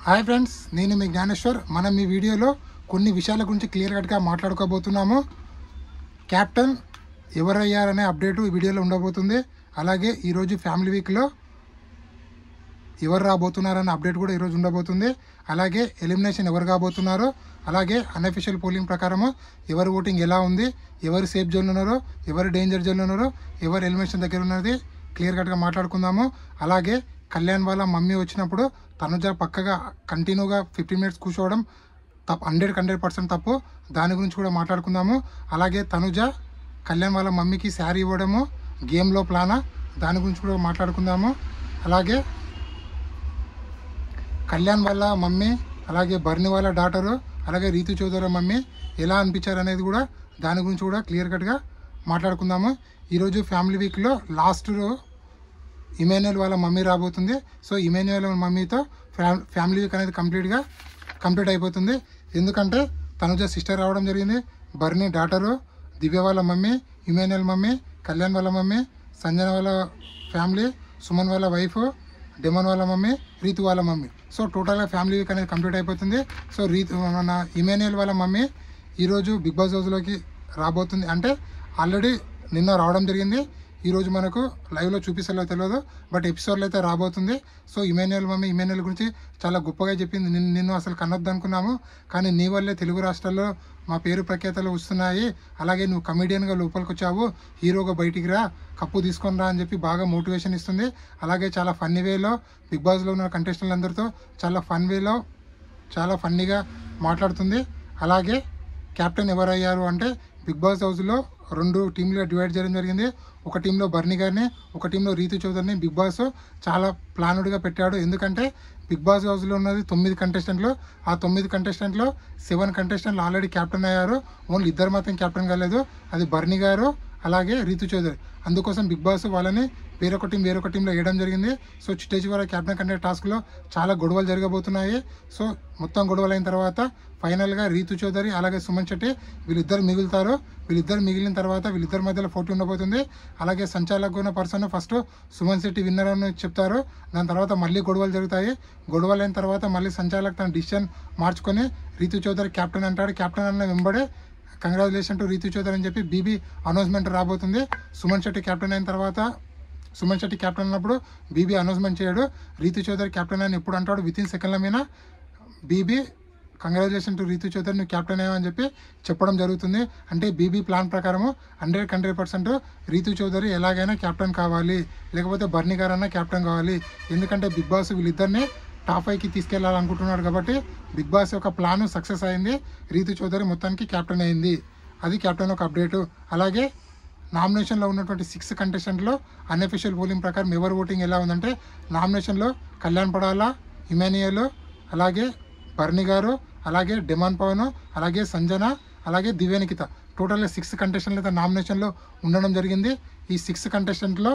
Hi friends, నేను మీ జ్ఞానేశ్వర్. మనం ఈ వీడియోలో కొన్ని విషయాల గురించి క్లియర్ కట్గా మాట్లాడుకోబోతున్నాము. కెప్టెన్ ఎవరయ్యారనే అప్డేట్ ఈ వీడియోలో ఉండబోతుంది. అలాగే ఈరోజు ఫ్యామిలీ వీక్లో ఎవరు రాబోతున్నారనే అప్డేట్ కూడా ఈరోజు ఉండబోతుంది. అలాగే ఎలిమినేషన్ ఎవరు కాబోతున్నారో, అలాగే అన్అఫీషియల్ పోలింగ్ ప్రకారము ఎవరు ఓటింగ్ ఎలా ఉంది, ఎవరు సేఫ్ జోన్లో ఉన్నారో, ఎవరు డేంజర్ జోన్లో ఉన్నారో, ఎవరు ఎలిమినేషన్ దగ్గర ఉన్నది క్లియర్ కట్గా మాట్లాడుకుందాము. అలాగే కళ్యాణ్ వాళ్ళ మమ్మీ వచ్చినప్పుడు తనుజ పక్కగా కంటిన్యూగా 15 minutes కూర్చోవడం తప్పు, 100% తప్పు. దాని గురించి కూడా మాట్లాడుకుందాము. అలాగే తనుజ కళ్యాణ్ వాళ్ళ మమ్మీకి శారీ ఇవ్వడము గేమ్లో ప్లానా, దాని గురించి కూడా మాట్లాడుకుందాము. అలాగే కళ్యాణ్ వాళ్ళ మమ్మీ, అలాగే బర్ని వాళ్ళ డాటరు, అలాగే రీతు చౌదరి మమ్మీ ఎలా అనిపించారు అనేది కూడా దాని గురించి కూడా క్లియర్ కట్గా మాట్లాడుకుందాము. ఈరోజు ఫ్యామిలీ వీక్లో లాస్ట్ ఇమాన్యుయల్ వాళ్ళ మమ్మీ రాబోతుంది. సో ఇమాన్యుయల్ వాళ్ళ మమ్మీతో ఫ్యామిలీ వీక్ అనేది కంప్లీట్ అయిపోతుంది. ఎందుకంటే తనుజ సిస్టర్ రావడం జరిగింది, బర్ని డాటరు, దివ్య వాళ్ళ మమ్మీ, ఇమాన్యుయల్ మమ్మీ, కళ్యాణ్ వాళ్ళ మమ్మీ, సంజన వాళ్ళ ఫ్యామిలీ, సుమన్ వాళ్ళ వైఫ్, డెమన్ వాళ్ళ మమ్మీ, రీతు వాళ్ళ మమ్మీ. సో టోటల్గా ఫ్యామిలీ వీక్ అనేది కంప్లీట్ అయిపోతుంది. సో మన ఇమాన్యుయల్ వాళ్ళ మమ్మీ ఈరోజు బిగ్ బాస్ హౌస్లోకి రాబోతుంది. అంటే ఆల్రెడీ నిన్న రావడం జరిగింది. ఈరోజు మనకు లైవ్లో చూపిస్తలో తెలియదు, బట్ ఎపిసోడ్లో అయితే రాబోతుంది. సో ఇమాన్యుయల్ మమ్మీ ఇమాన్యుయల్ గురించి చాలా గొప్పగా చెప్పింది. నిన్ను అసలు కనొద్దు అనుకున్నాము, కానీ నీ వల్లే తెలుగు రాష్ట్రాల్లో మా పేరు ప్రఖ్యాతలు వస్తున్నాయి. అలాగే నువ్వు కమెడియన్గా లోపలికి వచ్చావు, హీరోగా బయటికి రా, కప్పు తీసుకొని రా అని చెప్పి బాగా మోటివేషన్ ఇస్తుంది. అలాగే చాలా ఫన్నీ వేలో బిగ్ బాస్లో ఉన్న కంటెస్టెంట్లు అందరితో చాలా చాలా ఫన్నీగా మాట్లాడుతుంది. అలాగే కెప్టెన్ ఎవరయ్యారు అంటే బిగ్ బాస్ హౌస్లో 2 టీంలుగా డివైడ్ చేయడం జరిగింది. ఒక టీంలో బర్ని గారిని, ఒక టీంలో రీతు చౌదరిని బిగ్ బాస్ చాలా ప్లానుడ్గా పెట్టాడు. ఎందుకంటే బిగ్ బాస్ హౌస్లో ఉన్నది 9 కంటెస్టెంట్లు. ఆ 9 కంటెస్టెంట్లో 7 కంటెస్టెంట్లు ఆల్రెడీ క్యాప్టెన్ అయ్యారు. ఓన్లీ 2 మాత్రం క్యాప్టెన్ కాలేదు, అది బర్ని గారు అలాగే రీతు చౌదరి. అందుకోసం బిగ్ బాస్ వాళ్ళని వేరొక టీంలో వేయడం జరిగింది. సో చివరి క్యాప్టెన్ కంటే టాస్క్లో చాలా గొడవలు జరగబోతున్నాయి. సో మొత్తం గొడవలు అయిన తర్వాత ఫైనల్గా రీతు చౌదరి అలాగే సుమన్ శెట్టి వీళ్ళిద్దరు మిగులుతారు. వీళ్ళిద్దరు మిగిలిన తర్వాత వీళ్ళిద్దరి మధ్యలో పోటీ ఉండబోతుంది. అలాగే సంచాలకుగా ఉన్న person first Suman Shetty winner అని చెప్తారు. దాని తర్వాత మళ్ళీ గొడవలు జరుగుతాయి. గొడవలు అయిన తర్వాత మళ్ళీ సంచాలక్ తన డిసిషన్ మార్చుకొని రీతు చౌదరి క్యాప్టెన్ అంటాడు. క్యాప్టెన్ అన్న వెంబడే కంగ్రాచులేషన్ టు రీతు చౌదరి అని చెప్పి బీబీ అనౌన్స్మెంట్ రాబోతుంది. సుమన్ శెట్టి క్యాప్టెన్ అయిన తర్వాత సుమన్ శెట్టి క్యాప్టెన్ అన్నప్పుడు బీబీ అనౌన్స్మెంట్ చేయడు. రీతు చౌదరి క్యాప్టెన్ అని ఎప్పుడు అంటాడు, వితిన్ సెకండ్ల మీద BB congratulation to Rithu Chowdary నువ్వు క్యాప్టెన్ అయ్యావని చెప్పి చెప్పడం జరుగుతుంది. అంటే బీబీ ప్లాన్ ప్రకారము 100% రీతు చౌదరి ఎలాగైనా క్యాప్టెన్ కావాలి, లేకపోతే బర్ని గారన్నా క్యాప్టెన్ కావాలి. ఎందుకంటే బిగ్ బాస్ వీళ్ళిద్దరిని టాప్ 5కి తీసుకెళ్లాలనుకుంటున్నాడు. కాబట్టి బిగ్ బాస్ యొక్క ప్లాన్ సక్సెస్ అయింది. రీతు చౌదరి మొత్తానికి క్యాప్టెన్ అయింది. అది క్యాప్టెన్ ఒక అప్డేటు. అలాగే నామినేషన్లో ఉన్నటువంటి 6 కంటెస్టెంట్లో అన్అఫీషియల్ పోలింగ్ ప్రకారం ఎవరు ఓటింగ్ ఎలా ఉందంటే నామినేషన్లో కళ్యాణ్ పడాల, ఇమాన్యుయల్, అలాగే బర్ని గారు, అలాగే డెమాన్ పవన్, అలాగే సంజన, అలాగే దివ్యానికిత, టోటల్గా 6 కంటెస్టెంట్లు అయితే నామినేషన్లో ఉండడం జరిగింది. ఈ 6 కంటెస్టెంట్లో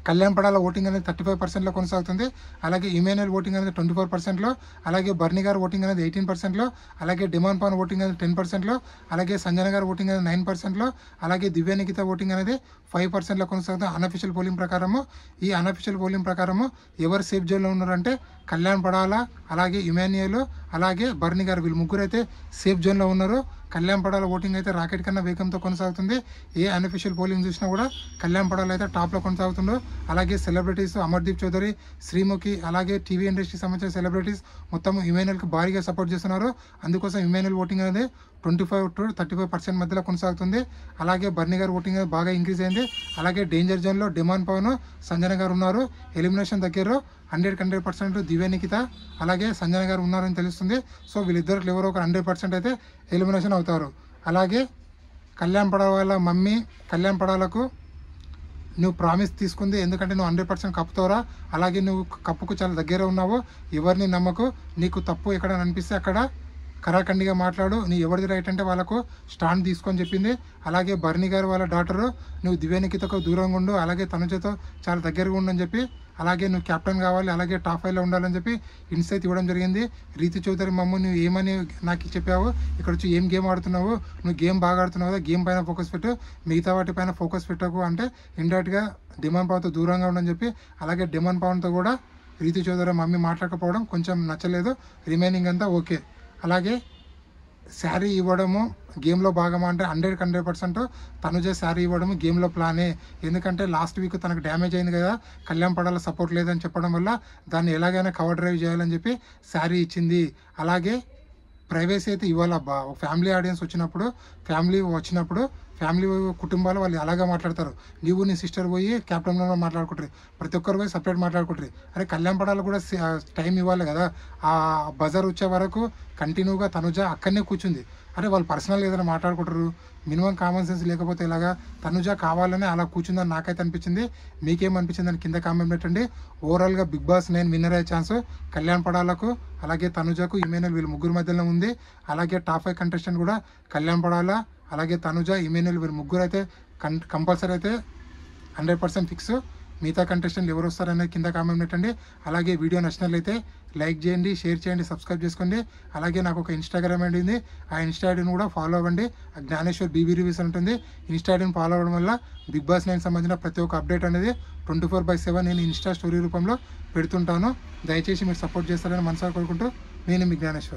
కళ్యాణ్ పడాల ఓటింగ్ అనేది 35%లో కొనసాగుతుంది. అలాగే ఇమాన్యుయల్ ఓటింగ్ అనేది 24%లో, అలాగే బర్ని గారు ఓటింగ్ అనేది 18%లో, అలాగే డిమాన్ పవన్ ఓటింగ్ అనేది 10%లో, అలాగే సంజన గారు ఓటింగ్ అనేది 9%లో, అలాగే దివ్యానికిత ఓటింగ్ అనేది 5%లో కొనసాగుతుంది అన్అఫీషియల్ పోలింగ్ ప్రకారము. ఈ అన్అఫీషియల్ పోలింగ్ ప్రకారము ఎవరు సేఫ్ జోన్లో ఉన్నారంటే కళ్యాణ్ పడాల, అలాగే ఇమాన్యుయల్, అలాగే బర్ని గారు, వీళ్ళు ముగ్గురు అయితే సేఫ్ జోన్లో ఉన్నారు. కళ్యాణ్ పడాల ఓటింగ్ అయితే రాకెట్ కన్నా వేగంతో కొనసాగుతుంది. ఏ అన్అఫీషియల్ పోలింగ్ చూసినా కూడా కళ్యాణ్ పడాల అయితే టాప్లో కొనసాగుతుండో. అలాగే సెలబ్రిటీస్ అమర్దీప్ చౌదరి, శ్రీముఖి, అలాగే టీవీ ఇండస్ట్రీకి సంబంధించిన సెలబ్రిటీస్ మొత్తం ఇమాన్యుయల్కి భారీగా సపోర్ట్ చేస్తున్నారు. అందుకోసం ఇమాన్యుయల్ ఓటింగ్ అనేది 25 to 35% మధ్యలో కొనసాగుతుంది. అలాగే బర్ని గారు ఓటింగ్ అనేది బాగా ఇంక్రీజ్ అయింది. అలాగే డేంజర్ జోన్లో డిమాన్ పవన్, సంజన గారు ఉన్నారు. ఎలిమినేషన్ దగ్గర 100% దివ్యానికిత అలాగే సంజన గారు ఉన్నారని తెలుస్తుంది. సో వీళ్ళిద్దరు ఎవరో ఒక 100% అయితే ఎలిమినేషన్ అవుతారు. అలాగే కళ్యాణ్ పడాల వాళ్ళ మమ్మీ కళ్యాణ్ పడాలకు నువ్వు ప్రామిస్ తీసుకుంది, ఎందుకంటే నువ్వు 100% కప్పుతోరా, అలాగే నువ్వు కప్పుకు చాలా దగ్గర ఉన్నావు, ఎవరిని నమ్మకు, నీకు తప్పు ఎక్కడ అనిపిస్తే అక్కడ కరాఖండిగా మాట్లాడు, నీ ఎవరిది రైట్ అంటే వాళ్ళకు స్టాండ్ తీసుకొని చెప్పింది. అలాగే బర్ని గారు వాళ్ళ డాటరు నువ్వు దివ్యానికితకు దూరంగా ఉండు, అలాగే తనుజతో చాలా దగ్గరగా ఉండని చెప్పి, అలాగే నువ్వు క్యాప్టెన్ కావాలి, అలాగే టాప్ 5లో ఉండాలని చెప్పి ఇన్సైట్ ఇవ్వడం జరిగింది. రీతు చౌదరి మమ్మ నువ్వు ఏమని నాకు చెప్పావు, ఇక్కడ వచ్చి ఏం గేమ్ ఆడుతున్నావు, నువ్వు గేమ్ బాగా ఆడుతున్నావు కదా, గేమ్ పైన ఫోకస్ పెట్టు, మిగతా వాటిపైన ఫోకస్ పెట్టకు అంటే ఇండైరెక్ట్గా డిమాండ్ పవన్తో దూరంగా ఉండని చెప్పి, అలాగే డిమాండ్ పవన్తో కూడా రీతు చౌదరి మమ్మీ మాట్లాడకపోవడం కొంచెం నచ్చలేదు. రిమైనింగ్ అంతా ఓకే. అలాగే శారీ ఇవ్వడము గేమ్లో భాగమా అంటే 100% తనుజ శారీ ఇవ్వడము గేమ్లో ప్లానే. ఎందుకంటే లాస్ట్ వీక్ తనకు డ్యామేజ్ అయింది కదా, కళ్యాణ్ పడాల సపోర్ట్ లేదని చెప్పడం వల్ల దాన్ని ఎలాగైనా కవర్ డ్రైవ్ చేయాలని చెప్పి శారీ ఇచ్చింది. అలాగే ప్రైవసీ అయితే ఇవ్వాలబ్బా. ఒక ఫ్యామిలీ ఆడియన్స్ వచ్చినప్పుడు ఫ్యామిలీ కుటుంబాలు వాళ్ళు అలాగే మాట్లాడతారు. నీవు నీ సిస్టర్ పోయి క్యాప్టెన్లో మాట్లాడుకుంటారు, ప్రతి ఒక్కరు పోయి సపరేట్ మాట్లాడుకుంటారు. అరే కళ్యాణ్ పడాలు కూడా టైం ఇవ్వాలి కదా. ఆ బజార్ వచ్చే వరకు కంటిన్యూగా తనుజ అక్కడనే కూర్చుంది. అరే వాళ్ళు పర్సనల్ ఏదైనా మాట్లాడుకుంటారు, మినిమం కామన్ సెన్స్ లేకపోతే ఇలాగా తనుజ కావాలని అలా కూర్చుందని నాకైతే అనిపించింది. మీకేమనిపించింది అని కింద కామెంట్ పెట్టండి. ఓవరాల్గా బిగ్ బాస్ 9 విన్నర్ అయ్యే ఛాన్స్ కళ్యాణ్ పడాలకు అలాగే తనుజకు ఇమాన్యుల్ వీళ్ళు ముగ్గురు మధ్యలో ఉంది. అలాగే టాప్ 5 కంటెస్టెంట్ కూడా కళ్యాణ్ పడాల అలాగే తనుజ ఇమాన్యుల్ వీళ్ళు ముగ్గురు అయితే కంపల్సరీ అయితే 100% ఫిక్స్. మిగతా కంటెస్టెంట్లు ఎవరు వస్తారనేది కింద కామెంట్ పెట్టండి. అలాగే వీడియో నచ్చినట్లయితే లైక్ చేయండి, షేర్ చేయండి, సబ్స్క్రైబ్ చేసుకోండి. అలాగే నాకు ఒక ఇన్స్టాగ్రామ్ ఐడి ఉంది, ఆ ఇన్స్టా ఐడిని కూడా ఫాలో అవ్వండి. జ్ఞానేశ్వర్ బీబీ రివ్యూస్ ఉంటుంది. ఇన్స్టా ఐడిని ఫాలో అవ్వడం వల్ల బిగ్ బాస్ 9 సంబంధించిన ప్రతి ఒక్క అప్డేట్ అనేది 24/7 నేను ఇన్స్టా స్టోరీ రూపంలో పెడుతుంటాను. దయచేసి మీరు సపోర్ట్ చేస్తారని మనసారి కోరుకుంటూ నేను మీ జ్ఞానేశ్వర్.